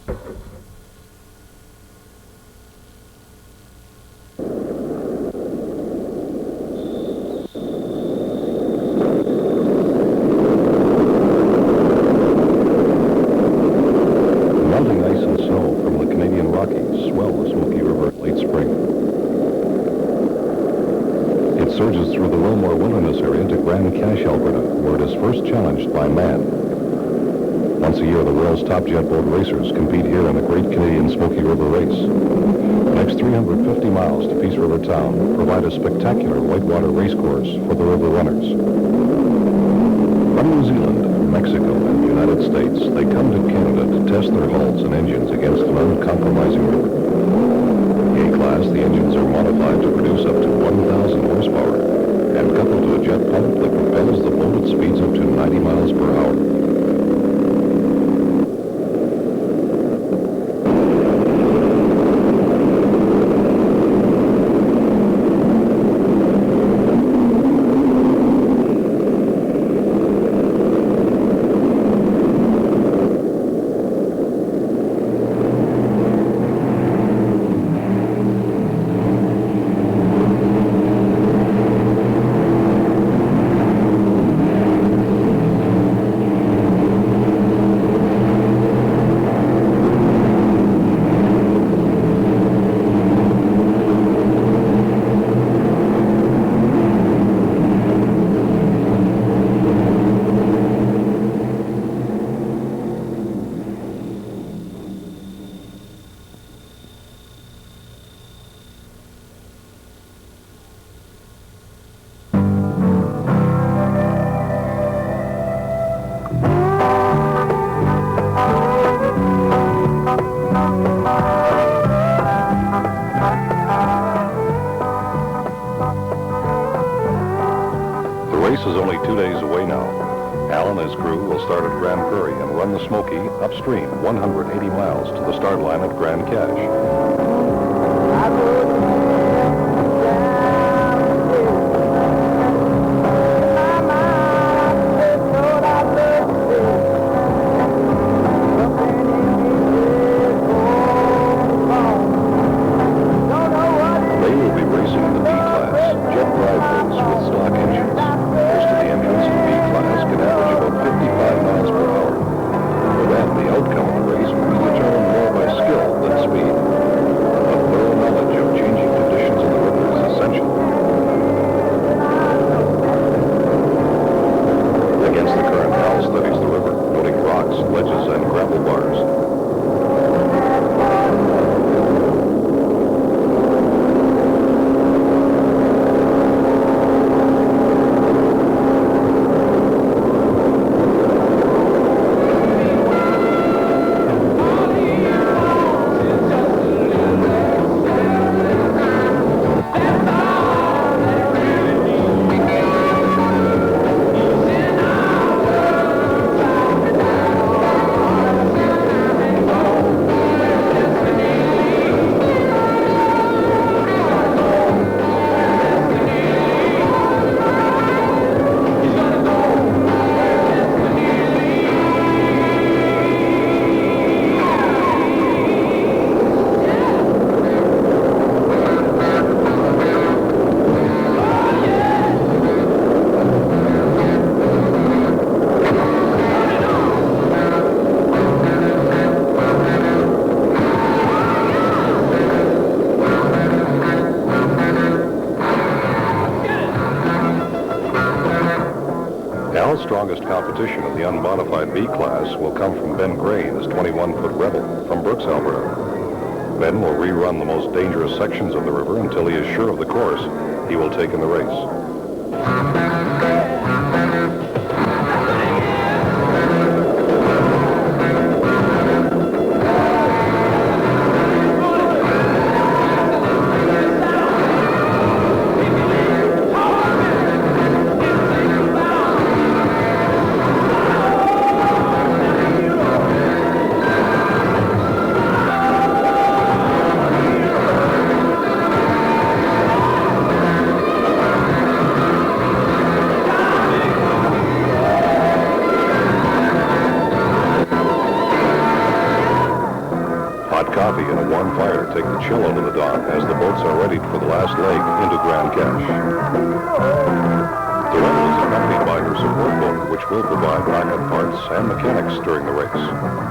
Melting ice and snow from the Canadian Rockies swell the Smoky River in late spring. It surges through the Wilmore Wilderness area to Grand Cache, Alberta, where it is first challenged by man. Once a year, the world's top jet boat racers compete here in the Great Canadian Smoky River Race. The next 350 miles to Peace River Town provide a spectacular whitewater race course for the river runners. From New Zealand, Mexico, and the United States, they come to Canada to test their hulls and engines against an uncompromising river. In A-class, the engines are modified to produce up to 1,000 horsepower and coupled to a jet pump that propels the boat at speeds up to 90 miles per hour. The race is only 2 days away now. Al and his crew will start at Grand Prairie and run the Smoky upstream 180 miles to the start line at Grand Cache. Al's strongest competition in the unmodified B class will come from Ben Gray, his 21-foot Rebel from Brooks, Alberta. Ben will rerun the most dangerous sections of the river until he is sure of the course he will take in the race. coffee and a warm fire take the chill out of the dock as the boats are readied for the last leg into Grand Cache. The Rebel is accompanied by her support boat, which will provide backup parts and mechanics during the race.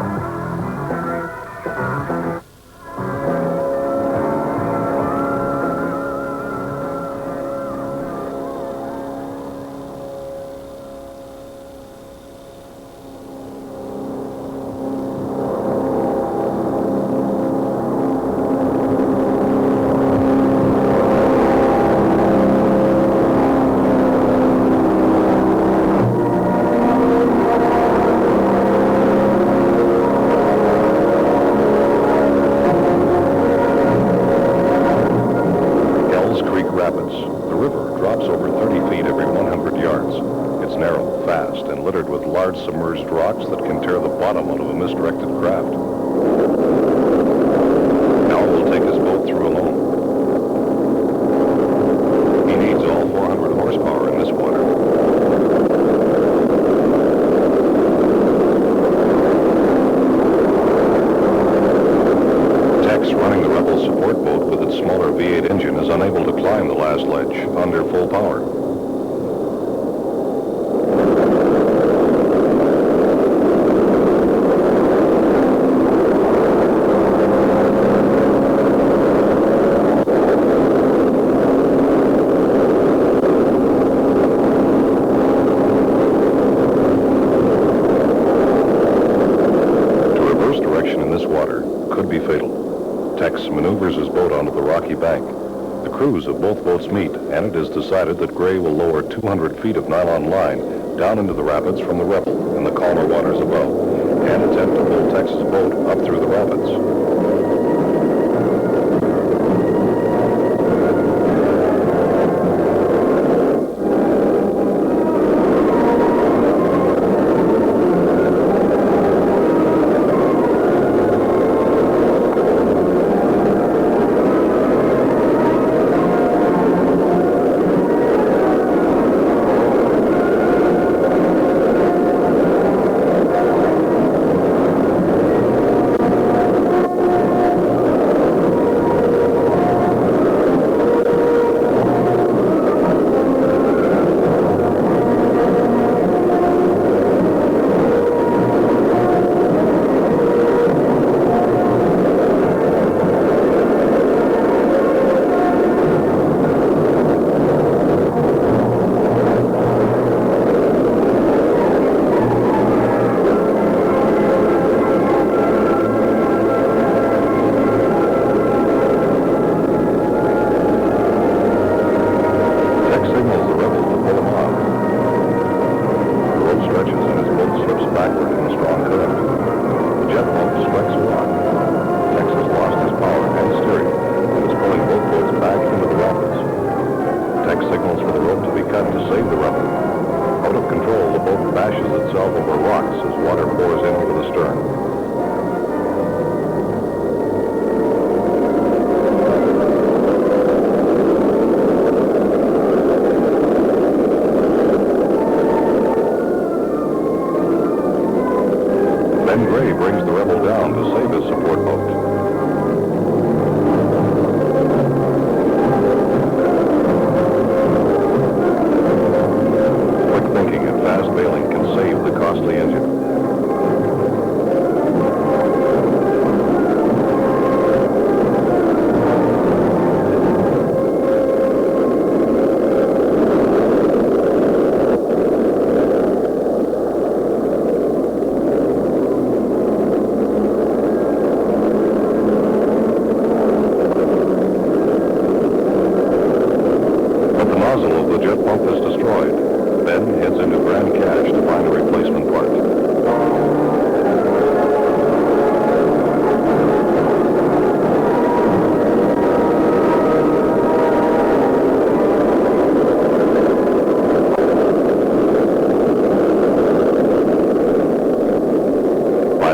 Submerged rocks that can tear the bottom out of a misdirected craft. Al will take his boat through alone. He needs all 400 horsepower in this water. Tex, running the Rebel support boat with its smaller V8 engine, is unable to climb the last ledge under full power. Maneuvers his boat onto the rocky bank. The crews of both boats meet, and it is decided that Gray will lower 200 feet of nylon line down into the rapids from the Rebel in the calmer waters above, and attempt to pull Tex's boat up through the rapids.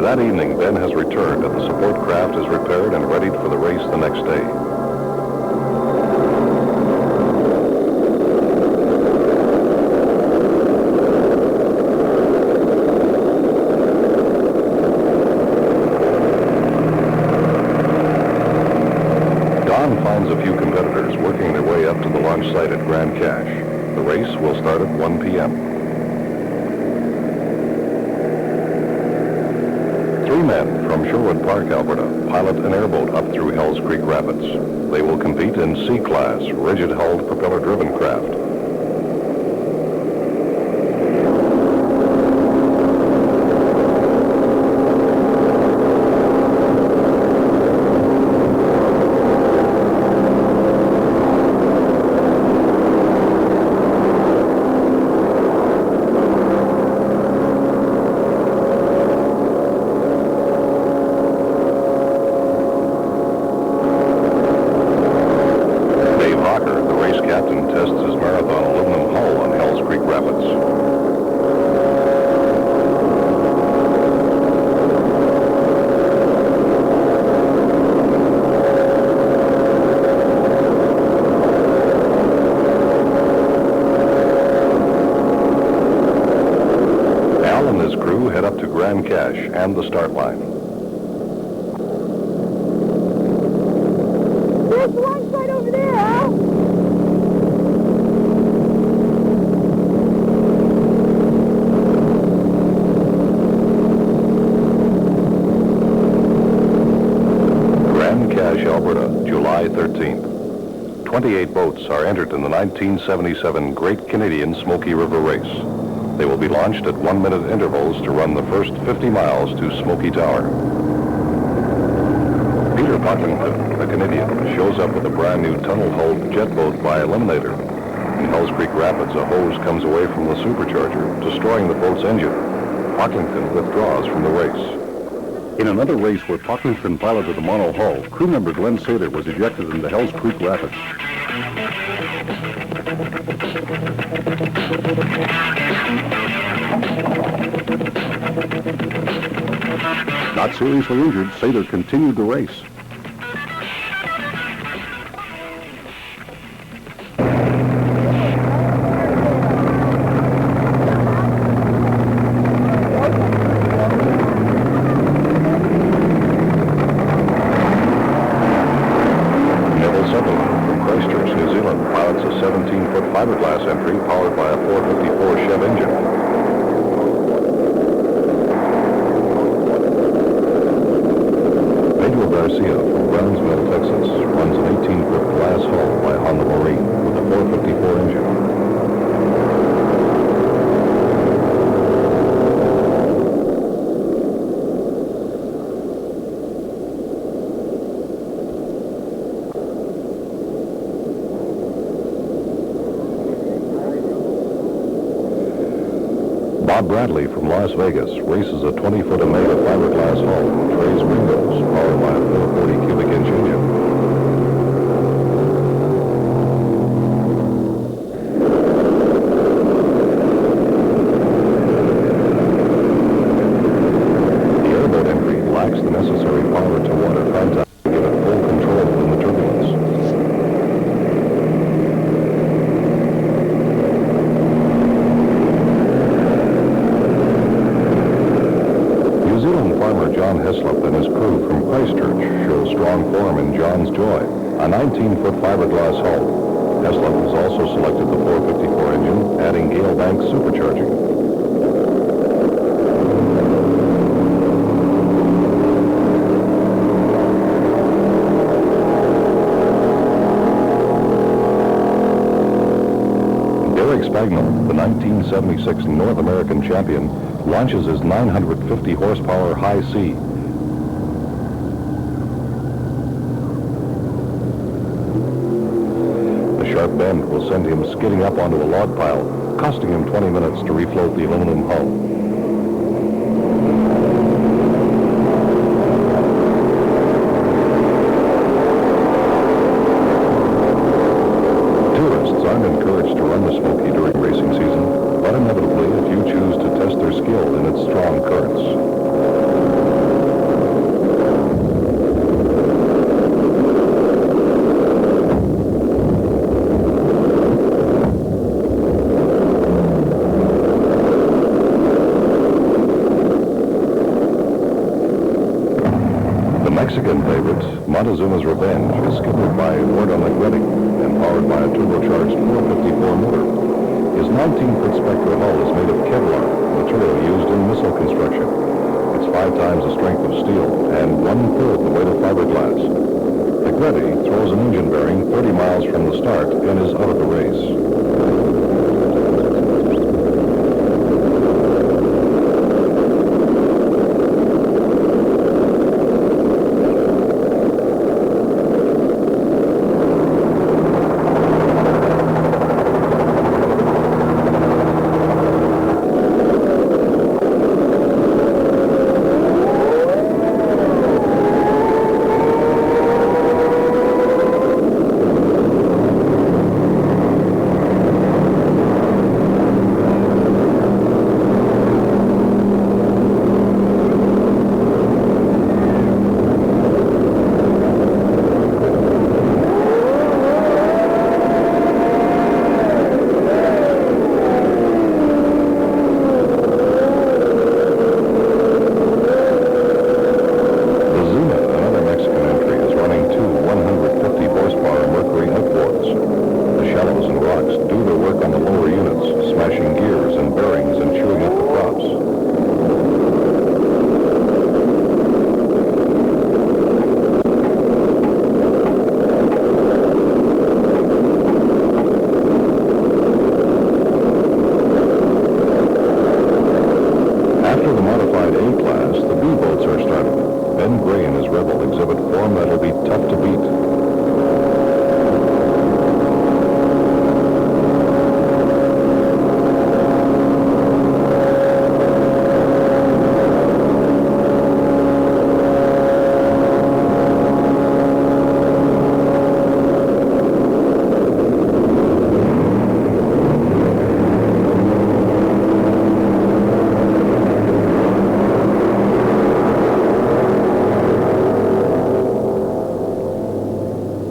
That evening, Ben has returned and the support craft is repaired and readied for the race the next day. tonight at Grand Cache. The race will start at 1 p.m. 3 men from Sherwood Park, Alberta, pilot an airboat up through Hells Creek Rapids. They will compete in C-Class, rigid-hulled, propeller-driven craft. Head up to Grand Cache and the start line. There's one right over there, Al. Grand Cache, Alberta, July 13th. 28 boats are entered in the 1977 Great Canadian Smoky River Race. They will be launched at 1-minute intervals to run the first 50 miles to Smoky Tower. Peter Pocklington, a Canadian, shows up with a brand new tunnel-hulled jet boat by Eliminator. In Hells Creek Rapids, a hose comes away from the supercharger, destroying the boat's engine. Pocklington withdraws from the race. In another race where Pocklington piloted a mono-hull, crew member Glenn Sather was ejected into Hells Creek Rapids. Not seriously injured, Sather continued the race. Fiberglass entry powered by a 454 Chev engine. Pedro Garcia from Brownsville, Texas, runs an 18-foot glass hull by Honda Marine with a 454 engine. Bob Bradley from Las Vegas races a 20-foot Omega fiberglass hull with Trey's windows powered by a 440 cubic inch engine. The airboat entry lacks the necessary power to water contact to give it full control in the turbulence. John Heslop and his crew from Christchurch show strong form in John's Joy, a 19-foot fiberglass hull. Heslop has also selected the 454 engine, adding Gale Bank supercharging. Derek Spagnol, the 1976 North American champion, launches his 950 horsepower high C. The sharp bend will send him skidding up onto a log pile, costing him 20 minutes to refloat the aluminum hull. Tourists aren't encouraged to run the Smoky during racing season, but inevitably a few choose to test their skill in its strong currents. The Mexican favorite, Montezuma's Revenge, is skippered by Eduardo Negretti. and powered by a turbocharged 454 motor. His 19-foot Spectra hull is made of Kevlar, material used in missile construction. It's 5 times the strength of steel and 1/3 the weight of fiberglass. McReady throws an engine bearing 30 miles from the start and is out of the race.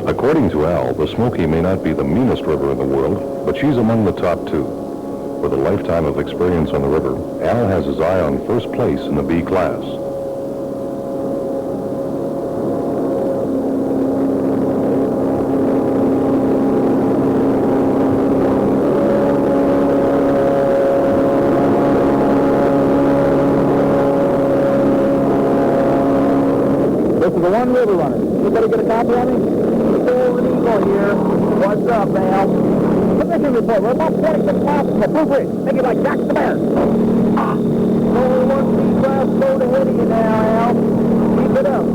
According to Al, the Smoky may not be the meanest river in the world, but she's among the top 2. With a lifetime of experience on the river, Al has his eye on first place in the B class. This is the one river runner. Anybody get a copy of me? Here. What's up, Al? Position report. We're about 46 miles from the Blue Bridge. Make it like Jack the Bear. Only one B-class load ahead of you now, Al. Keep it up.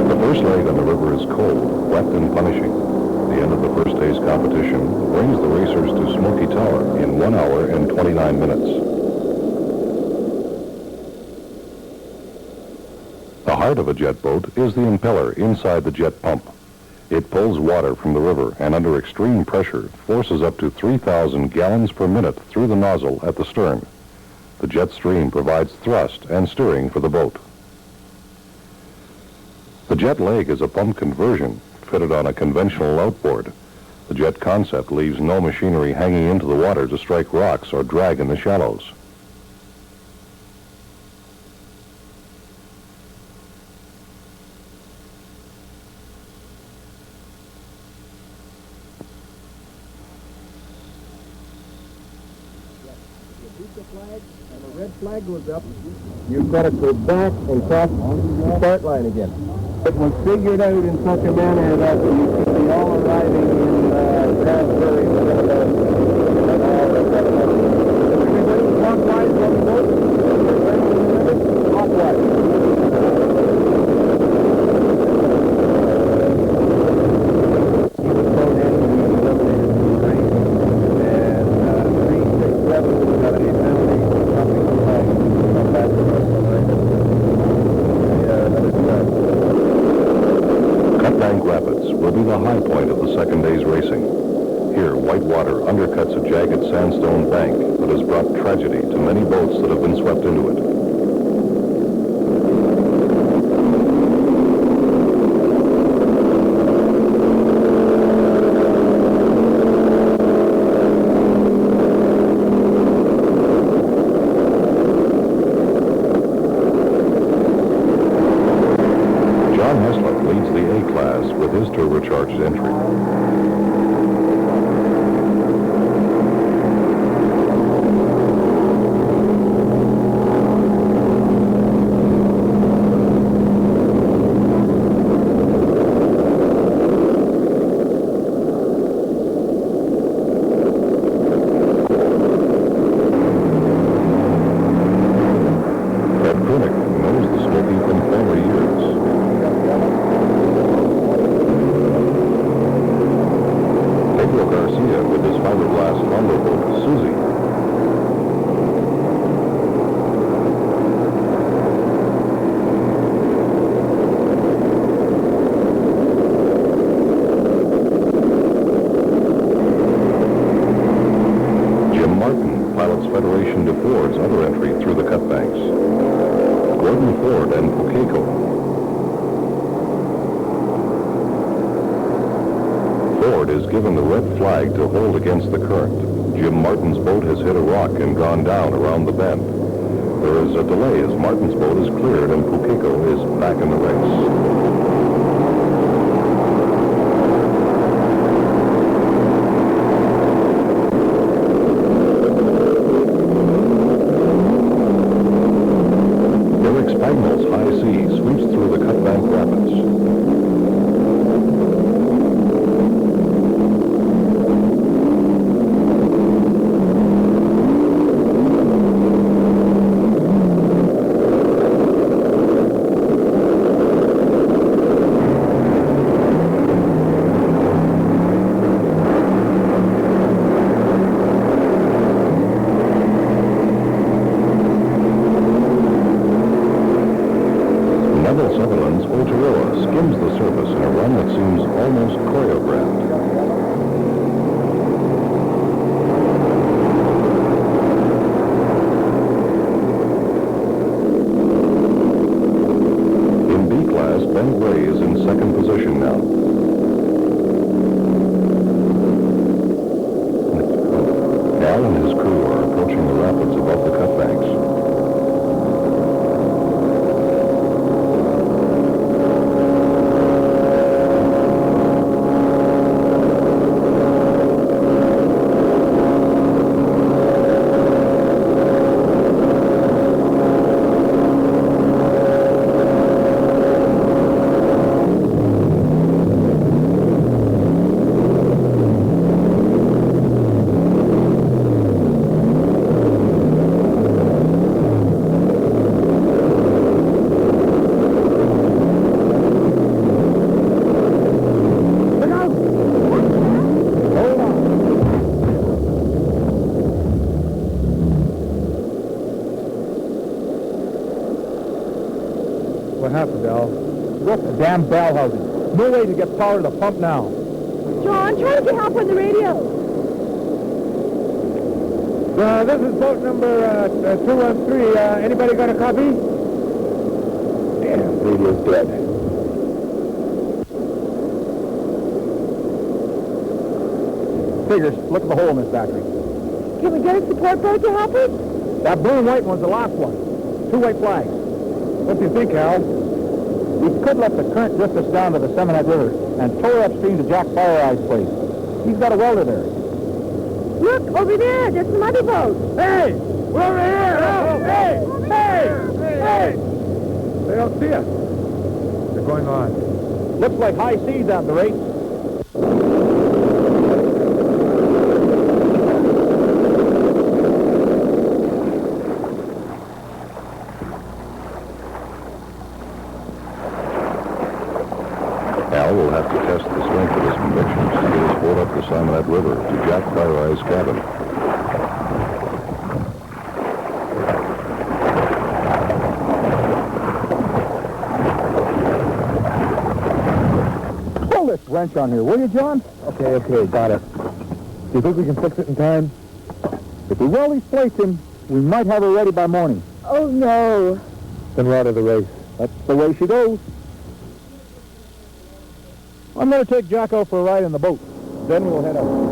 The first leg on the river is cold, wet, and punishing. The end of the first day's competition brings the racers to Smoky Tower in 1 hour and 29 minutes. The heart of a jet boat is the impeller inside the jet pump. It pulls water from the river and under extreme pressure forces up to 3,000 gallons per minute through the nozzle at the stern. The jet stream provides thrust and steering for the boat. The jet leg is a pump conversion fitted on a conventional outboard. The jet concept leaves no machinery hanging into the water to strike rocks or drag in the shallows. The flag and the red flag goes up, you've got to go back and cross the start line again. It was figured out in such a manner that you could be all arriving in Raspberry. Everybody clockwise on the boat. Clockwise. Will be the high point of the second day's racing. Here, white water undercuts a jagged sandstone bank that has brought tragedy to many boats that have been swept into it. Koenig knows the Smoky from former years. Pedro Garcia with his fiberglass Honda boat, Susie. Federation de Ford's other entry through the cutbanks. Gordon Ford and Pukeco. Ford is given the red flag to hold against the current. Jim Martin's boat has hit a rock and gone down around the bend. There is a delay as Martin's boat is cleared and Pukeco is back in the race. High sea sweeps through the cutbank rapids. Sutherland's Otoroa skims the surface in a run that seems almost choreographed. In B class, Ben Gray is in second position now. Al and his crew are approaching the rapids above the cutbanks. What happened, Al? Look, the damn bell housing. No way to get power to the pump now. John, try to get help on the radio. This is boat number 213. Anybody got a copy? Damn, radio's dead. Figures, look at the hole in this battery. Can we get a support boat to help us? That blue and white one's the last one. 2 white flags. What do you think, Al? We could let the current drift us down to the Seminole River and tow her upstream to Jack Fireeye's place. He's got a welder there. Look, over there. There's some other boats. Hey! We're over here! Oh, hey! Hey! They don't see us. They're going on. Looks like high seas at the rate. Al will have to test the strength of his convictions to get his boat up the Simonette River to Jack Fireeye's cabin. Pull this wrench on here, will you, John? Okay, got it. Do you think we can fix it in time? If we weld these plates in, we might have her ready by morning. Oh, no. Then we're out of the race. That's the way she goes. I'm going to take Jacko for a ride in the boat. Then we'll head out.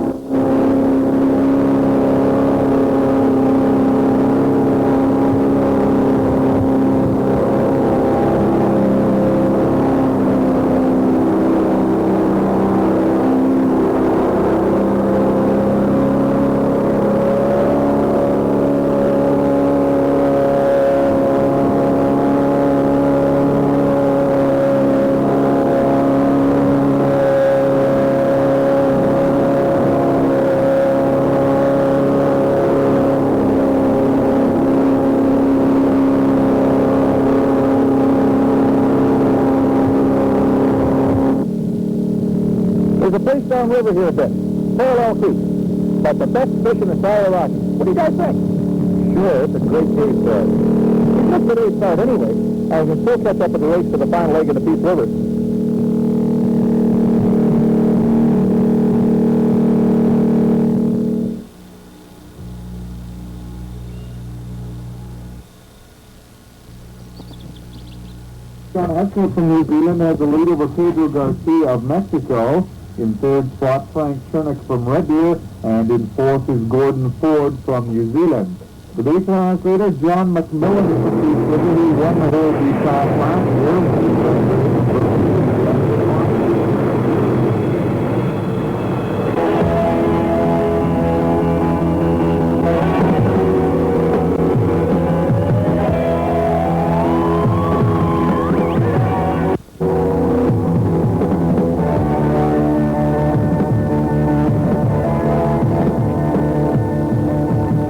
downriver here a bit. Parallel creek. But the best fish in the Sierra Rockies. What do you guys think? Sure, it's a great day's start. It's just a day's start anyway. I can still catch up with the race to the final leg of the Peace River. John Heskey from New Zealand has the lead over Pedro Garcia of Mexico. In third spot, Frank Chernick from Red Deer, and in fourth is Gordon Ford from New Zealand. The baseline operator, John McMillan from Peace River, who won the whole B-Class last year.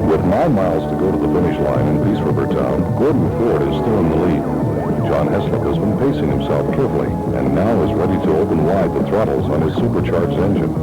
With 9 miles to go to the finish line in Peace River Town, Gordon Ford is still in the lead. John Heslick has been pacing himself carefully and now is ready to open wide the throttles on his supercharged engine.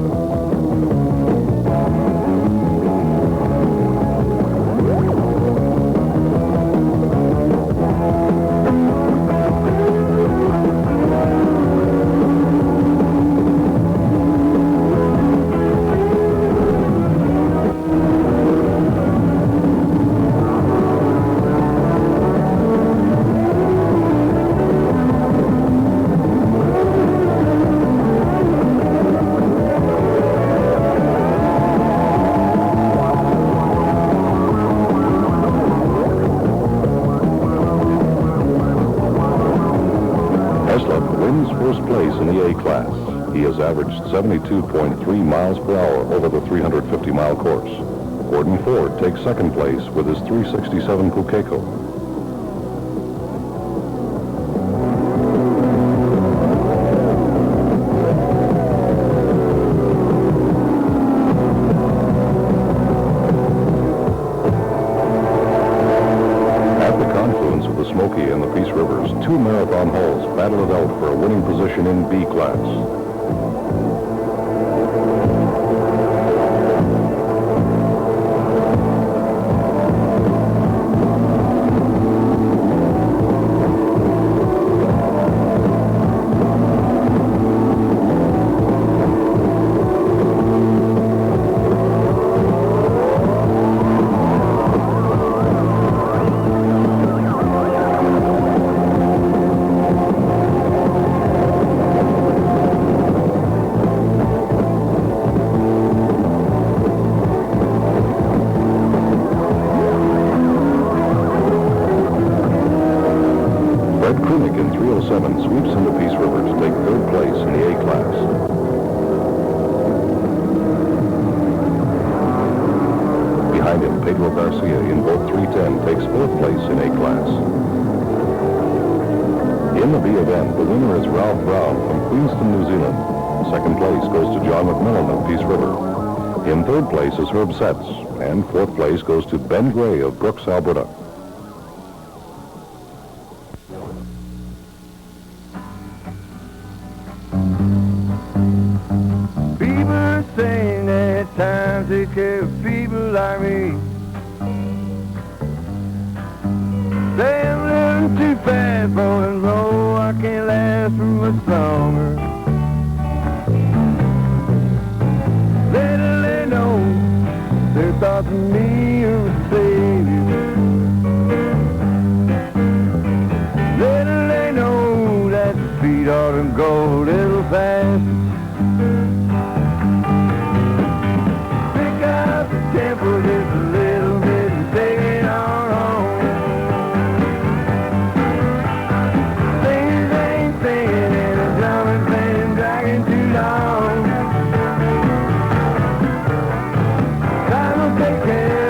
Heslick wins first place in the A class. He has averaged 72.3 miles per hour over the 350-mile course. Gordon Ford takes second place with his 367 Pukeco. Of the Smoky and the Peace Rivers, 2 marathon hulls battle it out for a winning position in B class. In 307 sweeps into Peace River to take third place in the A class. Behind him, Pedro Garcia in boat 310 takes fourth place in A class. In the B event, the winner is Ralph Brown from Queenston, New Zealand. Second place goes to John McMillan of Peace River. In third place is Herb Setz, and fourth place goes to Ben Gray of Brooks, Alberta. Saying that time take care of people like me. Say I'm living too fast for and roll, I can't last for much longer. Little they know their thoughts of me are a savior. Little they know that the feet ought to go a little fast. Tempo just a little bit and take it on home. Things ain't singing and the drumming been dragging too long. Time will take care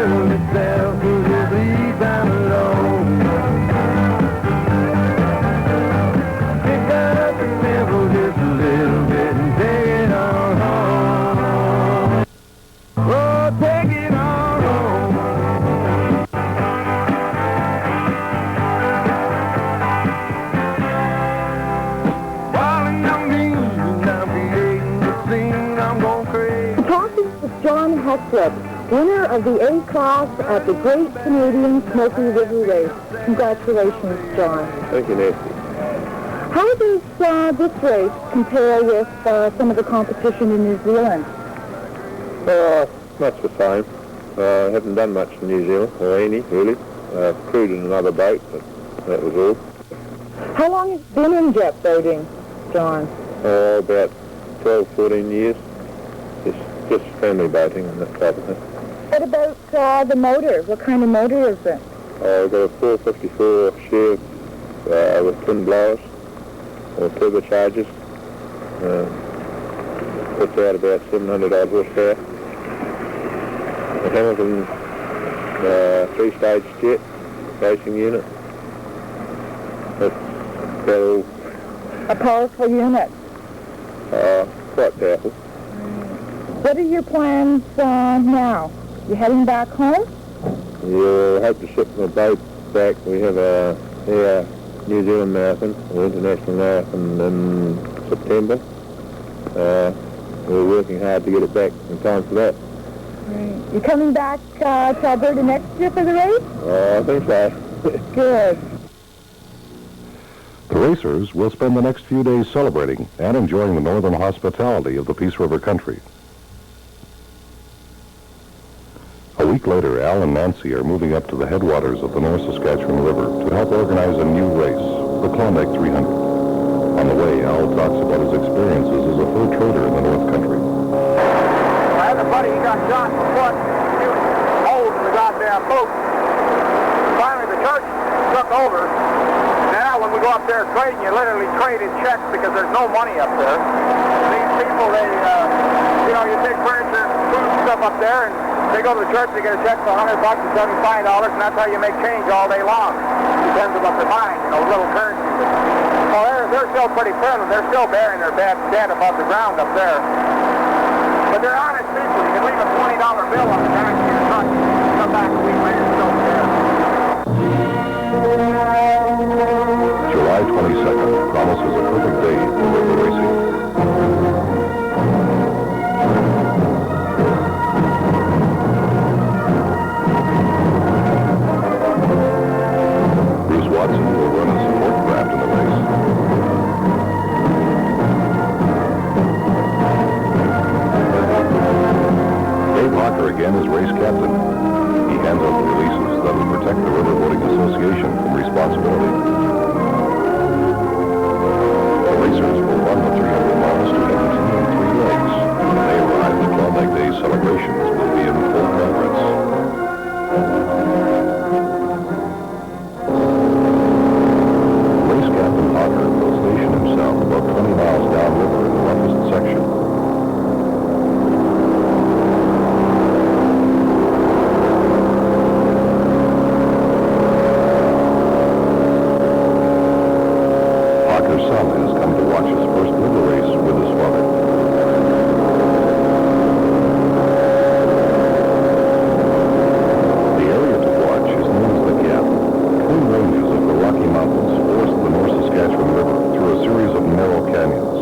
Slip, winner of the A class at the Great Canadian Smoky River Race. Congratulations, John. Thank you, Nancy. How does this race compare with some of the competition in New Zealand? Much the same. I haven't done much in New Zealand, or any, really. Crewed in another boat, but that was all. How long has it been in jet boating, John? About 12, 14 years. Just family boating and that type of thing. What about the motor? What kind of motor is it? I've got a 454 Chev with twin blowers or turbochargers. Puts out about 700 odd horsepower. The Hamilton 3-stage jet racing unit. That's about all. A powerful unit. Quite powerful. What are your plans now? You heading back home? Yeah, I hope to ship my boat back. We have our New Zealand Marathon, or International Marathon in September. We're working hard to get it back in time for that. Right. You coming back to Alberta next year for the race? I think so. Good. The racers will spend the next few days celebrating and enjoying the northern hospitality of the Peace River country. A week later, Al and Nancy are moving up to the headwaters of the North Saskatchewan River to help organize a new race, the Klondike 300. On the way, Al talks about his experiences as a fur trader in the North Country. I had a buddy, he got shot in the foot. He was holding the goddamn boat. Finally, the church took over. Now, when we go up there trading, you literally trade in checks because there's no money up there. These people, they, you take furniture and food and stuff up there, and they go to the church, they get a check for $100 or $75, and that's how you make change all day long. Depends on what they find, little currency. Well, they're still pretty friendly. They're still burying their dead above the ground up there. But they're honest people. You can leave a $20 bill on the back of your truck. Come back a week later, it's still there. July 22nd promises a perfect day for river racing. Bruce Watson will run a support craft in the race. Dave Hawker again is race captain. He hands out the releases that will protect the River Boating Association from responsibility. The racers will run the 300 miles to Edmonton in 3 legs. When they arrive, the Klondike Day celebrations will be in full progress. Race Captain Hawker will station himself about 20 miles downriver in the roughest section. Hawker's son has come to watch his first river race with his father. The area to watch is known as the Gap. Twin ranges of the Rocky Mountains force the North Saskatchewan River through a series of narrow canyons.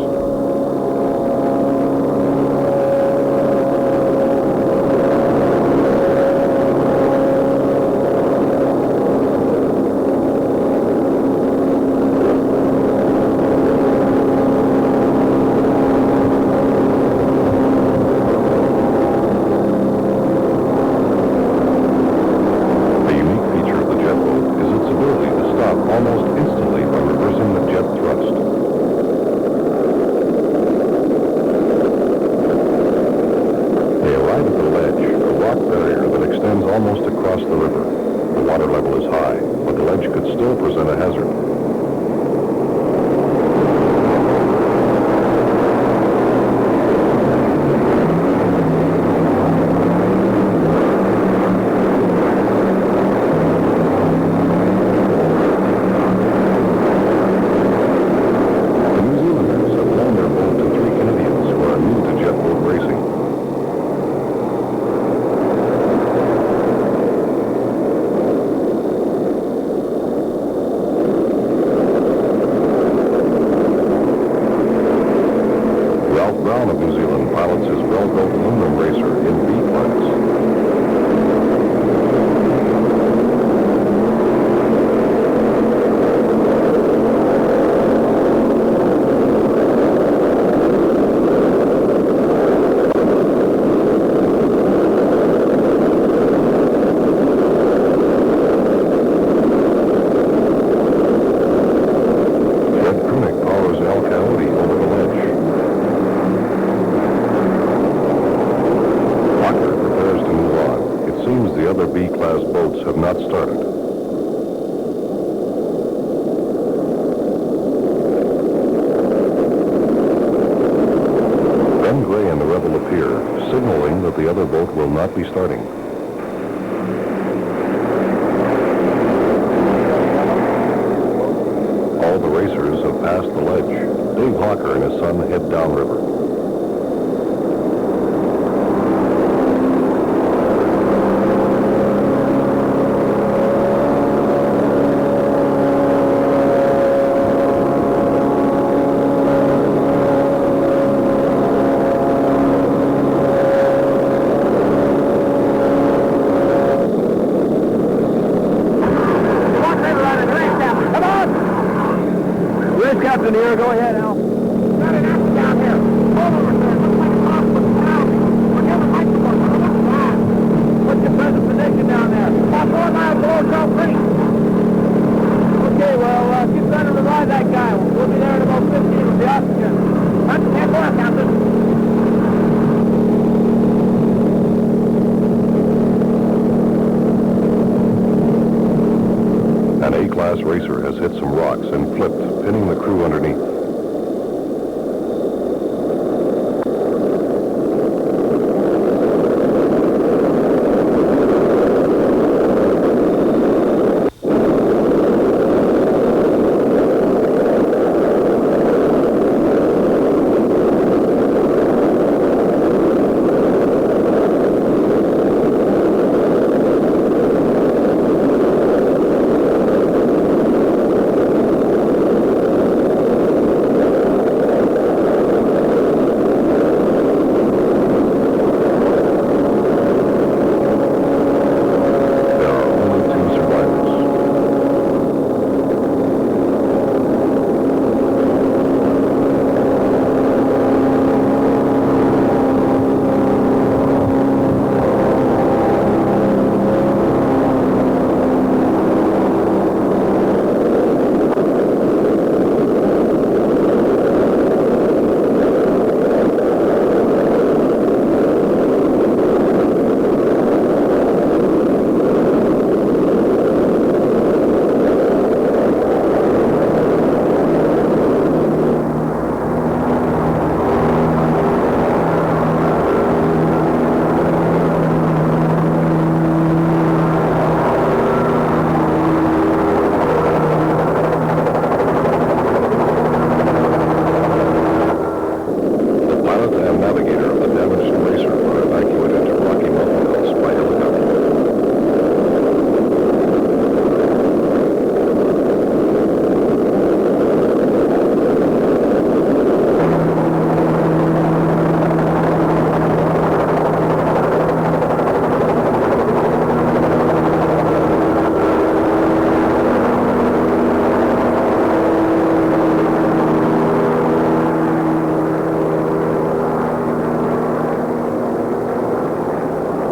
A unique feature of the jet boat is its ability to stop almost instantly by reversing the jet thrust. They arrive at the ledge, a rock barrier that extends almost across the river. The water level is high, but the ledge could still present a hazard. The New Zealanders have loaned their boat to 3 Canadians who are new to jet boat racing. A-class boats have not started. Ben Gray and the Rebel appear, signaling that the other boat will not be starting. All the racers have passed the ledge. Dave Hawker and his son head downriver. Captain here, go ahead, Al. Got an accident down here. Hold over there. Looks like a hospital down. We're getting a microphone. Look at that. What's your present position down there? About 4 miles below Salt Creek. Okay, well, keep trying to revive that guy. We'll be there in about 15 with the oxygen. Understand more, Captain. An A-class racer has hit some rocks and flipped, pinning the crew underneath.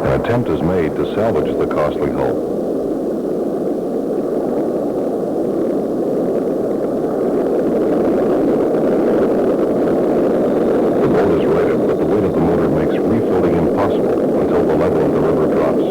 An attempt is made to salvage the costly hull. The boat is righted, but the weight of the motor makes refloating impossible until the level of the river drops.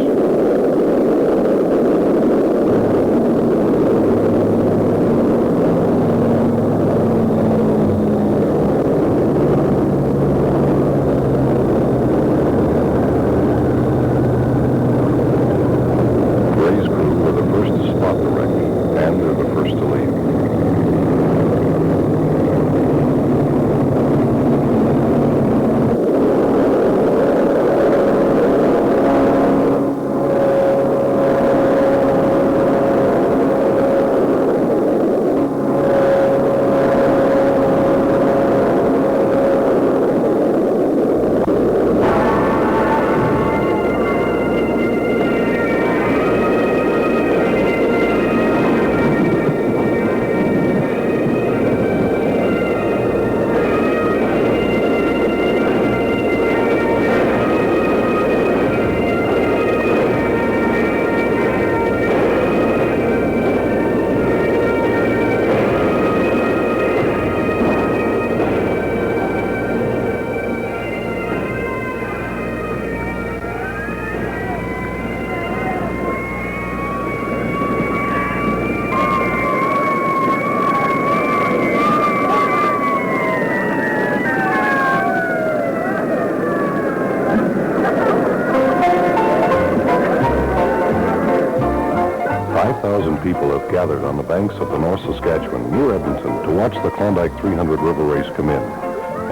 people have gathered on the banks of the North Saskatchewan near Edmonton to watch the Klondike 300 River Race come in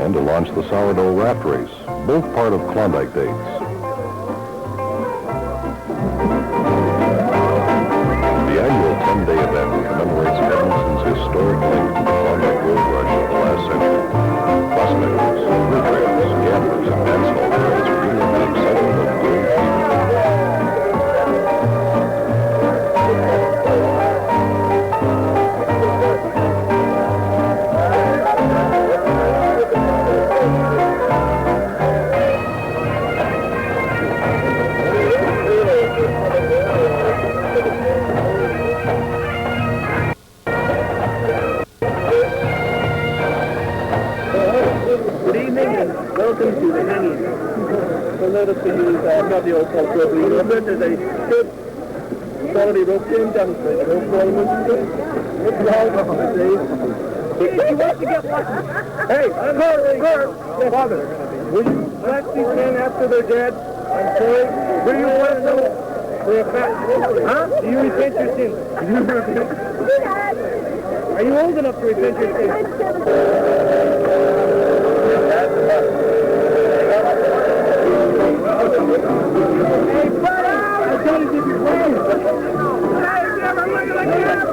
and to launch the Sourdough Raft Race, both part of Klondike dates. The annual 10-day event commemorates Edmonton's historic link to the Klondike Gold Rush of the last century. Prospectors, fur traders, gamblers, and dance hall girls feel the excitement of gold fever. Welcome to the hanging. You'll notice we use not the old cultural breed of it. There's a good quality rope game demonstrated. Rope quality. He wants to get lucky. Hey, Father, will you bless these men after they're dead? I'm sorry. Will you bless them for a fact? Huh? Do you repent your sins? Are you old enough to repent your sins? Hey, buddy! I told you to be playing. Hey, never look like that.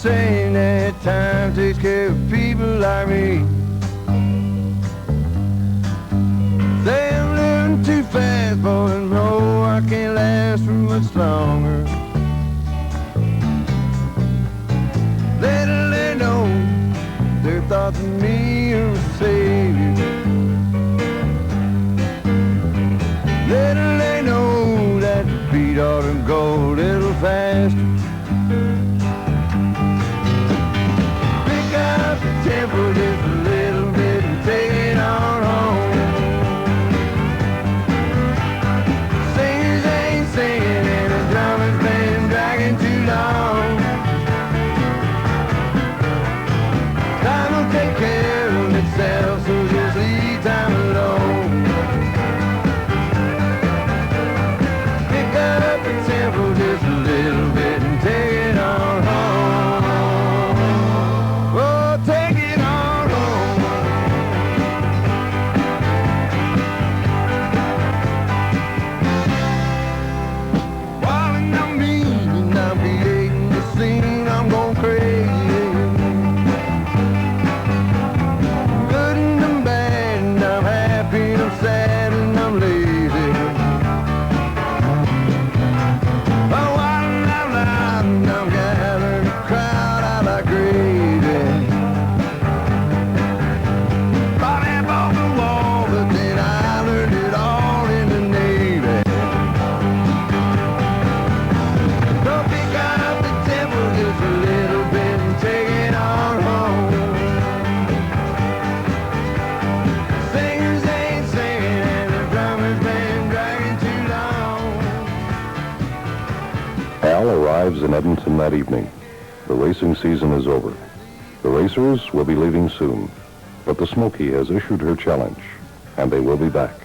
saying that time takes care of people like me. Say I'm living too fast, boy, and no, I can't last for much longer. Little they know their thoughts of me are a savior. Little they know that the beat ought to go a little faster. Pick up the tempo just a little bit and take it on home. Singers ain't singing and the drummer's been dragging too long. Time will take care of itself, so just leave time alone. Pick up the tempo just a little bit and take it on home. Oh, take it on home. While I'm mean, I'm creating the scene, I'm going crazy. Good and I'm bad, and I'm happy, and I'm sad, and I'm lazy. Oh, I'm out loud, and I'm gathering a crowd out like gravy. Bought it off the wall, but then I learned it all in the Navy. Don't pick up the tempo just a little bit and take it on home. Singers ain't singing and the drummer's been dragging too long. Al arrives in Edmonton that evening. The racing season is over. The racers will be leaving soon, but the Smoky has issued her challenge, and they will be back.